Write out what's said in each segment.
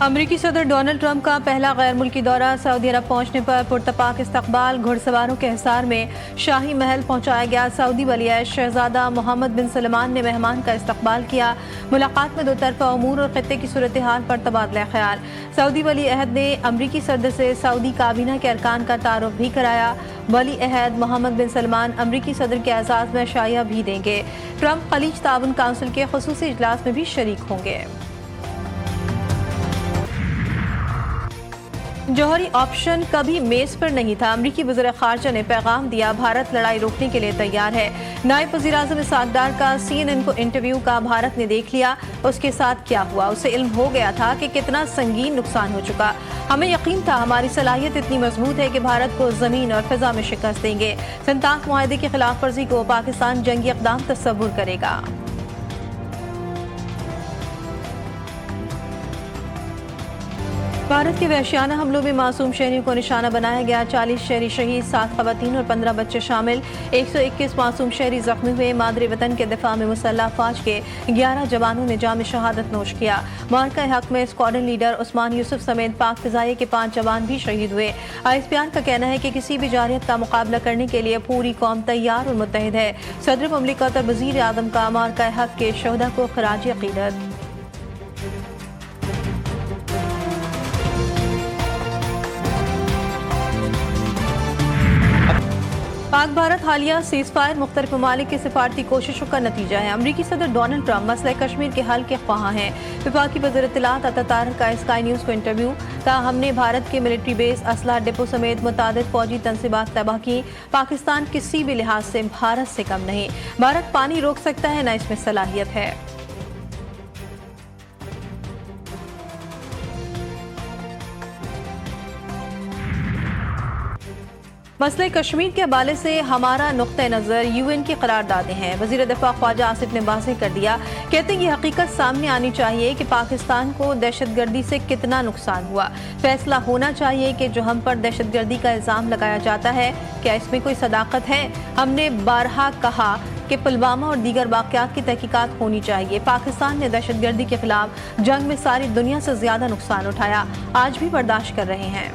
अमरीकी सदर Donald Trump का पहला गैर मुल्की दौरा। सऊदी अरब पहुंचने पर पुरतपाक इस्तकबाल। घुड़सवारों के हिसार में शाही महल पहुंचाया गया। सऊदी वलीअहद शहजादा मोहम्मद बिन सलमान ने मेहमान का इस्तकबाल किया। मुलाकात में दो तरफा उमूर और खित्ते की सूरत हाल पर तबादला ख्याल। सऊदी वलीअहद ने अमरीकी सदर से सऊदी काबीना के अरकान का तारुफ भी कराया। वलीअहद मोहम्मद बिन सलमान अमरीकी सदर के एजाज़ में शाइया भी देंगे। ट्रंप खलीज ताउन काउंसिल के खुसूसी इजलास में भी शरीक होंगे। जौहरी ऑप्शन कभी मेज पर नहीं था। अमरीकी वज़ीर ख़ारजा ने पैगाम दिया, भारत लड़ाई रोकने के लिए तैयार है। नायब वज़ीर आज़म इसहाक़ डार का CNN को इंटरव्यू का भारत ने देख लिया, उसके साथ क्या हुआ, उसे इल्म हो गया था कि कितना संगीन नुकसान हो चुका। हमें यकीन था हमारी सलाहियत इतनी मजबूत है कि भारत को ज़मीन और फ़िज़ा में शिकस्त देंगे। संताक मुआहदे की खिलाफ वर्जी को पाकिस्तान जंगी इक़दाम तस्वुर करेगा। भारत के वहशियाना हमलों में मासूम शहरियों को निशाना बनाया गया। 40 शहरी शहीद, 7 ख़वातीन और 15 बच्चे शामिल। 121 मासूम शहरी जख्मी हुए। मादरे वतन के दिफा में मुसल्लह फ़ौज के 11 जवानों ने जाम शहादत नोश किया। मार्का हक में स्क्वाड्रन लीडर उस्मान यूसुफ समेत पाक फ़िज़ाइया के 5 जवान भी शहीद हुए। ISPR का कहना है कि किसी भी जारियत का मुकाबला करने के लिए पूरी कौम तैयार और मुत्तहिद है। सदर ममलिकत और वज़ीर आज़म का मार्का हक के शहदा को ख़राज अक़ीदत। पाक भारत हालिया सीज़ फायर मुख्तलिफ ममालिक की सिफारती कोशिशों का नतीजा है। अमरीकी सदर डोनाल्ड ट्रंप मसला कश्मीर के हल के ख्वाह हैं। वफाकी वज़ीर इत्तलात अता तारक का स्काई न्यूज़ को इंटरव्यू। कहा, हमने भारत के मिलिट्री बेस, असलहा डिपो समेत मुतादिद फौजी तनसीबात तबाह की। पाकिस्तान किसी भी लिहाज से भारत से कम नहीं। भारत पानी रोक सकता है, न इसमें सलाहियत है। मसले कश्मीर के हवाले से हमारा नुक्ता नज़र UN की करारदादें हैं। वज़ीर दिफा ख्वाजा आसिफ ने वाज़ेह कर दिया, कहते हैं ये हकीकत सामने आनी चाहिए कि पाकिस्तान को दहशतगर्दी से कितना नुकसान हुआ। फैसला होना चाहिए कि जो हम पर दहशतगर्दी का इल्ज़ाम लगाया जाता है, क्या इसमें कोई सदाकत है। हमने बारहा कहा कि पुलवामा और दीगर वाक़यात की तहकीकात होनी चाहिए। पाकिस्तान ने दहशतगर्दी के खिलाफ जंग में सारी दुनिया से ज़्यादा नुकसान उठाया, आज भी बर्दाश्त कर रहे हैं।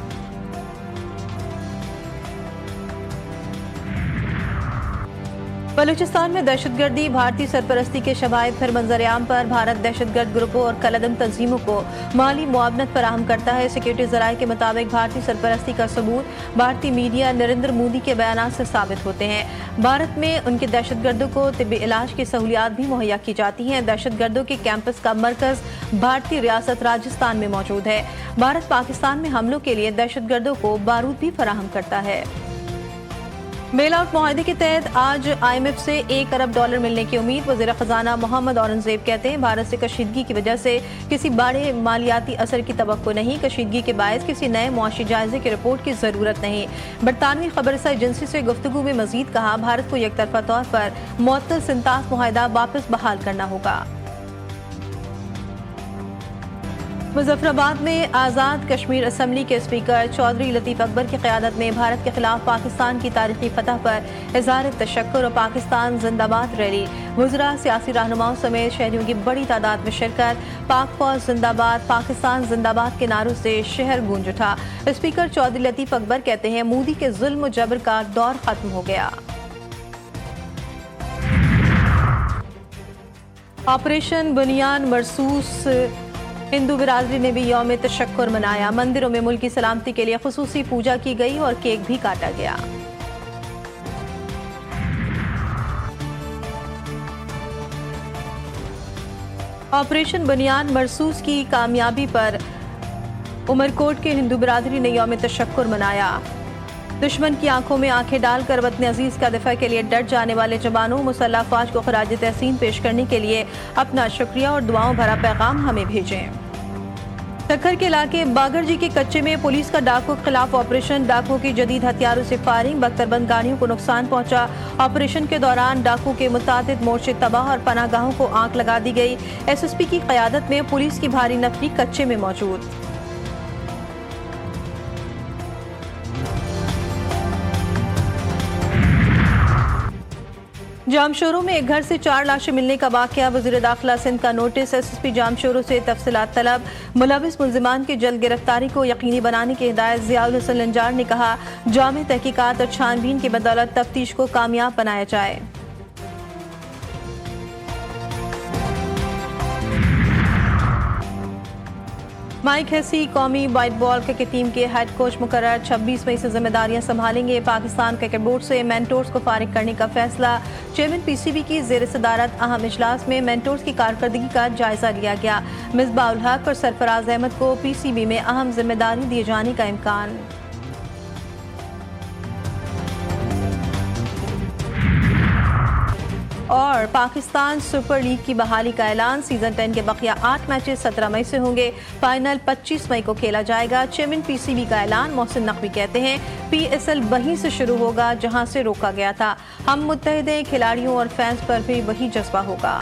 बलूचिस्तान में दहशतगर्दी, भारतीय सरपरस्ती के शवाहिद। फिर मंजर-ए-आम पर भारत दहशतगर्द ग्रुपों और कलअदम तंजीमों को माली मुआवनत फराहम करता है। सिक्योरिटी ज़राए के मुताबिक भारतीय सरपरस्ती का सबूत भारतीय मीडिया नरेंद्र मोदी के बयानात से साबित होते हैं। भारत में उनके दहशतगर्दों को तिब्बी इलाज की सहूलियात भी मुहैया की जाती हैं। दहशतगर्दों के कैंपस का मरकज़ भारतीय रियासत राजस्थान में मौजूद है। भारत पाकिस्तान में हमलों के लिए दहशतगर्दों को बारूद भी फराहम करता है। बेल आउट मुआहदे के तहत आज IMF से $1 अरब मिलने की उम्मीद। वज़ीर ख़ज़ाना मोहम्मद औरंगज़ेब कहते हैं, भारत से कशीदगी की वजह से किसी बड़े मालियाती असर की तवक्को नहीं। कशीदगी के बायस किसी नए मुआशी जायजे की रिपोर्ट की ज़रूरत नहीं। बरतानवी खबरसा एजेंसी से गुफ्तगू में मज़ीद कहा, भारत को यकतरफा तौर पर मुअत्तल सिंतास मुआहदा वापस बहाल करना होगा। मुजफ्फराबाद में आज़ाद कश्मीर असम्बली के स्पीकर चौधरी लतीफ़ अकबर की क़यादत में भारत के खिलाफ पाकिस्तान की तारीखी फतह पर इज़हार तशक्कुर और पाकिस्तान जिंदाबाद रैली। वज़रा, सियासी रहनुमाओं समेत शहरियों की बड़ी तादाद में शिरकत। पाक फौज जिंदाबाद, पाकिस्तान जिंदाबाद के नारों से शहर गूंज उठा। स्पीकर चौधरी लतीफ़ अकबर कहते हैं, मोदी के जुल्म जबर का दौर खत्म हो गया। ऑपरेशन बुनियान मरसूस हिंदू बिरादरी ने भी यौम तशक्कुर मनाया। मंदिरों में मुल्क की सलामती के लिए खुसूसी पूजा की गई और केक भी काटा गया। ऑपरेशन बुनियान मरसूस की कामयाबी पर उमरकोट के हिंदू बिरादरी ने यौम तशक्कुर मनाया। दुश्मन की आंखों में आंखें डालकर वतन अजीज का दिफा के लिए डट जाने वाले जवानों, मुसल्लह फौज को खराज तहसीन पेश करने के लिए अपना शुक्रिया और दुआओं भरा पैगाम हमें भेजें। तखर के इलाके बागरजी के कच्चे में पुलिस का डाकुओं के खिलाफ ऑपरेशन। डाकुओं की जदीद हथियारों से फायरिंग, बख्तरबंद गाड़ियों को नुकसान पहुंचा। ऑपरेशन के दौरान डाकुओं के मुतादिद मोर्चे तबाह और पनागाहों को आंख लगा दी गई। SSP की क़यादत में पुलिस की भारी नफरी कच्चे में मौजूद। जामशोरों में एक घर से 4 लाशें मिलने का वाकया, वज़ीर दाखिला सिंध का नोटिस, एसएसपी जामशोरों से तफसीलात तलब, मुलविस मुल्जिमान की जल्द गिरफ्तारी को यकीनी बनाने की हिदायत। ज़ियाउल हसन लंजार ने कहा, जामे तहकीकात और छानबीन की बदौलत तफ्तीश को कामयाब बनाया जाए। माइक हेसी कौमी वाइट बॉल क्रिकेट टीम के हेड कोच मुकर्रर, 26 मई से जिम्मेदारियां संभालेंगे। पाकिस्तान क्रिकेट बोर्ड से मेंटोर्स को फारिग करने का फैसला। चेयरमैन पीसीबी की ज़ेर सदारत अहम इजलास में मेंटोर्स की कारकर्दगी का जायजा लिया गया। मिसबाह उल हक और सरफराज अहमद को पीसीबी में अहम जिम्मेदारी दिए जाने का इम्कान। और पाकिस्तान सुपर लीग की बहाली का ऐलान, सीजन 10 के बकिया 8 मैचेस 17 मई से होंगे, फाइनल 25 मई को खेला जाएगा। चेयरमैन पीसीबी का ऐलान। मोहसिन नकवी कहते हैं, पीएसएल वहीं से शुरू होगा जहां से रोका गया था। हम मुत्तहिद हैं, खिलाड़ियों और फैंस पर भी वही जज्बा होगा।